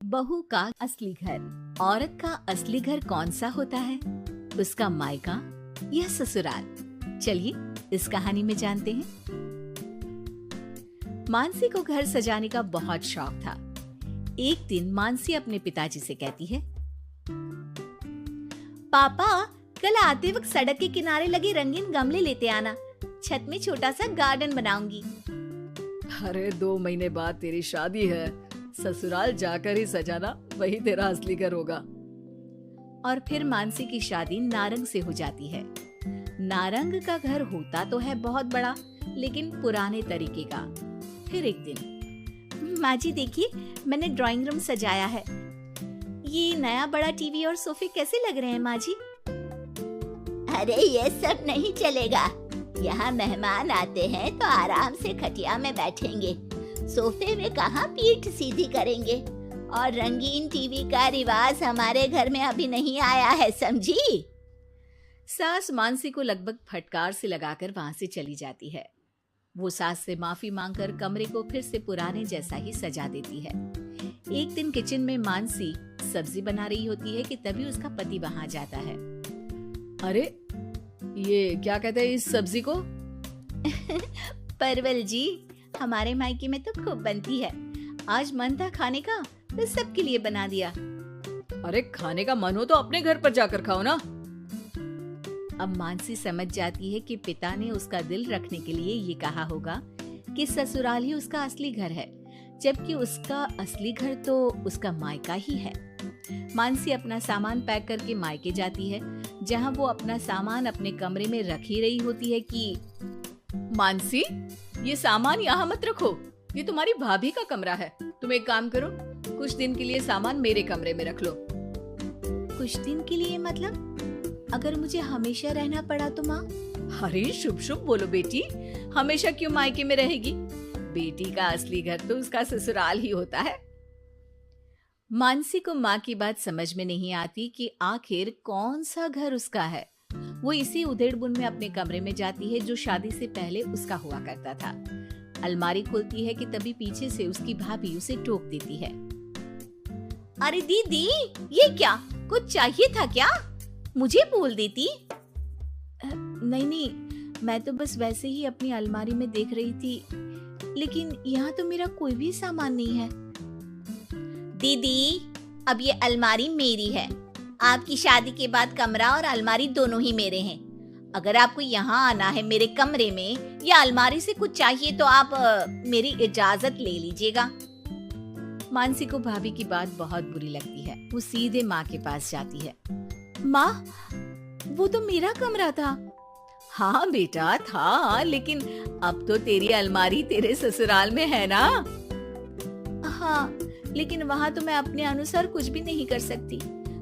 बहू का असली घर। औरत का असली घर कौन सा होता है? उसका मायका या ससुराल? चलिए इस कहानी में जानते हैं। मानसी को घर सजाने का बहुत शौक था। एक दिन मानसी अपने पिताजी से कहती है, पापा कल आते वक्त सड़क के किनारे लगे रंगीन गमले लेते आना, छत में छोटा सा गार्डन बनाऊंगी। अरे 2 महीने बाद तेरी शादी है, ससुराल जाकर ही सजाना, वही तेरा असली घर होगा। और फिर मानसी की शादी नारंग से हो जाती है। नारंग का घर होता तो है बहुत बड़ा, लेकिन पुराने तरीके का। फिर एक दिन, माँ जी देखिए मैंने ड्राइंग रूम सजाया है, ये नया बड़ा टीवी और सोफे कैसे लग रहे हैं माँ जी? अरे ये सब नहीं चलेगा, यहाँ मेहमान आते हैं तो आराम से खटिया में बैठेंगे, सोफे में कहाँ पीठ सीधी करेंगे। और रंगीन टीवी का रिवाज हमारे घर में अभी नहीं आया है, समझी? सास मानसी को लगभग फटकार से लगाकर वहां से चली जाती है। वो सास से माफी मांगकर कमरे को फिर से पुराने जैसा ही सजा देती है। एक दिन किचन में मानसी सब्जी बना रही होती है कि तभी उसका पति वहां जाता है। अरे ये क्या कहते हैं इस सब्जी को? परवल जी, हमारे मायके में तो खूब बनती है, आज मन था खाने का तो सबके लिए बना दिया। अरे खाने का मन हो तो अपने घर पर जाकर खाओ ना। अब मानसी समझ जाती है कि पिता ने उसका दिल रखने के लिए ये कहा होगा कि ससुराल ही उसका असली घर है, जबकि उसका असली घर तो उसका मायका ही है। मानसी अपना सामान पैक करके मायके जाती है, जहां वो अपना सामान अपने कमरे में रख ही रही होती है कि मानसी, ये सामान यहाँ मत रखो, ये तुम्हारी भाभी का कमरा है। तुम एक काम करो, कुछ दिन के लिए सामान मेरे कमरे में रख लो। कुछ दिन के लिए मतलब? अगर मुझे हमेशा रहना पड़ा तो माँ? अरे शुभ शुभ बोलो बेटी, हमेशा क्यों मायके में रहेगी? बेटी का असली घर तो उसका ससुराल ही होता है। मानसी को माँ की बात समझ में नहीं आती कि आखिर कौन सा घर उसका है। वो इसी उधेड़बुन में अपने कमरे में जाती है जो शादी से पहले उसका हुआ करता था। अलमारी खोलती है कि तभी पीछे से उसकी भाभी उसे टोक देती है। अरे दीदी, ये क्या, कुछ चाहिए था क्या? मुझे बोल देती। नहीं, मैं तो बस वैसे ही अपनी अलमारी में देख रही थी, लेकिन यहाँ तो मेरा कोई भी सामान नहीं है। दीदी, अब ये अलमारी मेरी है। आपकी शादी के बाद कमरा और अलमारी दोनों ही मेरे हैं। अगर आपको यहाँ आना है मेरे कमरे में या अलमारी से कुछ चाहिए तो आप मेरी इजाजत ले लीजिएगा। मानसी को भाभी की बात बहुत बुरी लगती है। वो सीधे माँ के पास जाती है। माँ, वो तो मेरा कमरा था। हाँ बेटा था, लेकिन अब तो तेरी अलमारी तेरे ससुराल में है ना। हाँ, लेकिन वहाँ तो मैं अपने अनुसार कुछ भी नहीं कर सकती।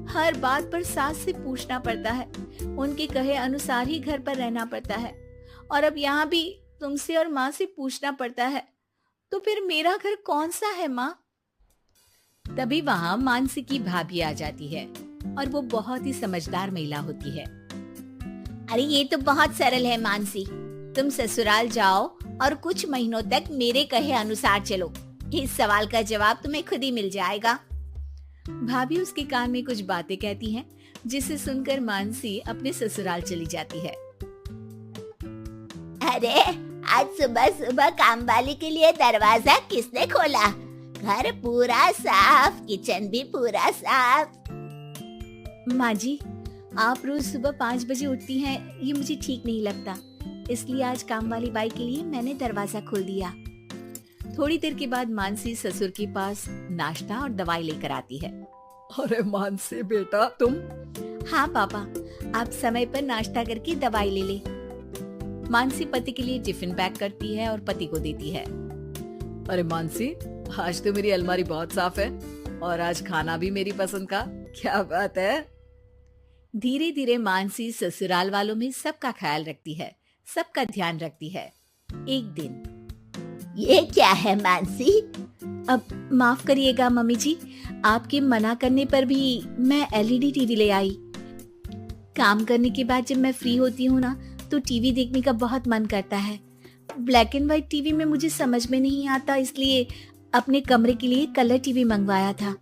हर बात पर सास से पूछना पड़ता है, उनके कहे अनुसार ही घर पर रहना पड़ता है, और अब यहाँ भी तुमसे और माँ से पूछना पड़ता है। तो फिर मेरा घर कौन सा है माँ? तभी वहाँ मानसी की भाभी आ जाती है और वो बहुत ही समझदार महिला होती है। अरे ये तो बहुत सरल है मानसी, तुम ससुराल जाओ और कुछ महीनों तक मेरे कहे अनुसार चलो, इस सवाल का जवाब तुम्हें खुद ही मिल जाएगा। भाभी उसके कान में कुछ बातें कहती हैं, जिसे सुनकर मानसी अपने ससुराल चली जाती है। अरे आज सुबह सुबह काम वाली के लिए दरवाजा किसने खोला? घर पूरा साफ, किचन भी पूरा साफ। माँ जी, आप रोज सुबह 5 बजे उठती हैं, ये मुझे ठीक नहीं लगता, इसलिए आज काम वाली बाई के लिए मैंने दरवाजा खोल दिया। थोड़ी देर के बाद मानसी ससुर के पास नाश्ता और दवाई लेकर आती है। अरे मानसी बेटा तुम? हाँ पापा, आप समय पर नाश्ता करके दवाई ले ले। मानसी पति के लिए टिफिन पैक करती है और पति को देती है। अरे मानसी, आज तो मेरी अलमारी बहुत साफ है और आज खाना भी मेरी पसंद का। क्या बात है। धीरे धीरे मानसी ससुराल वालों में सबका ख्याल रखती है, सबका ध्यान रखती है। एक दिन, ये क्या है मानसी? अब माफ करिएगा मम्मी जी, आपके मना करने पर भी मैं एलईडी टीवी ले आई। काम करने के बाद जब मैं फ्री होती हूँ ना, तो टीवी देखने का बहुत मन करता है। ब्लैक एंड व्हाइट टीवी में मुझे समझ में नहीं आता, इसलिए अपने कमरे के लिए कलर टीवी मंगवाया था।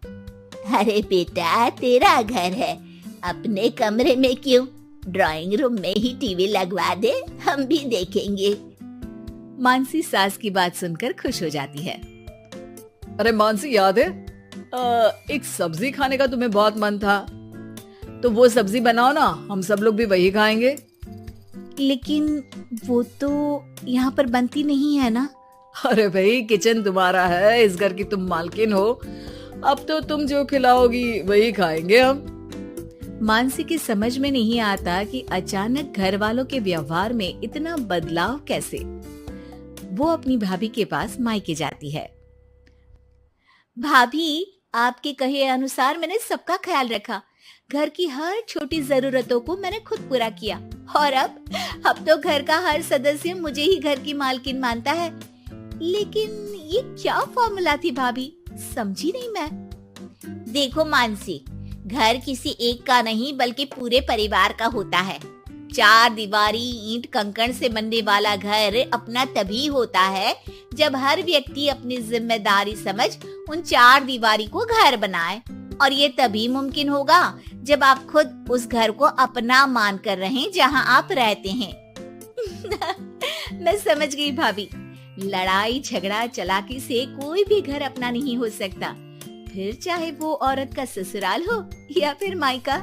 अरे बेटा, तेरा घर है, अपने कमरे में क्यों? ड्राइंग रूम में ही टीवी लगवा दे, हम भी देखेंगे। मानसी सास की बात सुनकर खुश हो जाती है। अरे मानसी, याद है एक सब्जी खाने का तुम्हें बहुत मन था, तो वो सब्जी बनाओ ना, हम सब लोग भी वही खाएंगे। लेकिन वो तो यहाँ पर बनती नहीं है ना। अरे भाई, किचन तुम्हारा है, इस घर की तुम मालकिन हो, अब तो तुम जो खिलाओगी वही खाएंगे हम। मानसी की समझ में नहीं आता कि अचानक घर वालों के व्यवहार में इतना बदलाव कैसे। वो अपनी भाभी के पास मायके जाती है। भाभी, आपके कहे अनुसार मैंने सबका ख्याल रखा, घर की हर छोटी जरूरतों को मैंने खुद पूरा किया, और अब तो घर का हर सदस्य मुझे ही घर की मालकिन मानता है। लेकिन ये क्या फॉर्मूला थी भाभी, समझी नहीं मैं। देखो मानसी, घर किसी एक का नहीं बल्कि पूरे परिवार का होता है। चार दीवारी ईंट कंकड़ से बनने वाला घर अपना तभी होता है जब हर व्यक्ति अपनी जिम्मेदारी समझ उन चार दीवारी को घर बनाए, और ये तभी मुमकिन होगा जब आप खुद उस घर को अपना मान कर रहें जहां आप रहते हैं। मैं समझ गई भाभी, लड़ाई झगड़ा चालाकी से कोई भी घर अपना नहीं हो सकता, फिर चाहे वो औरत का ससुराल हो या फिर मायका।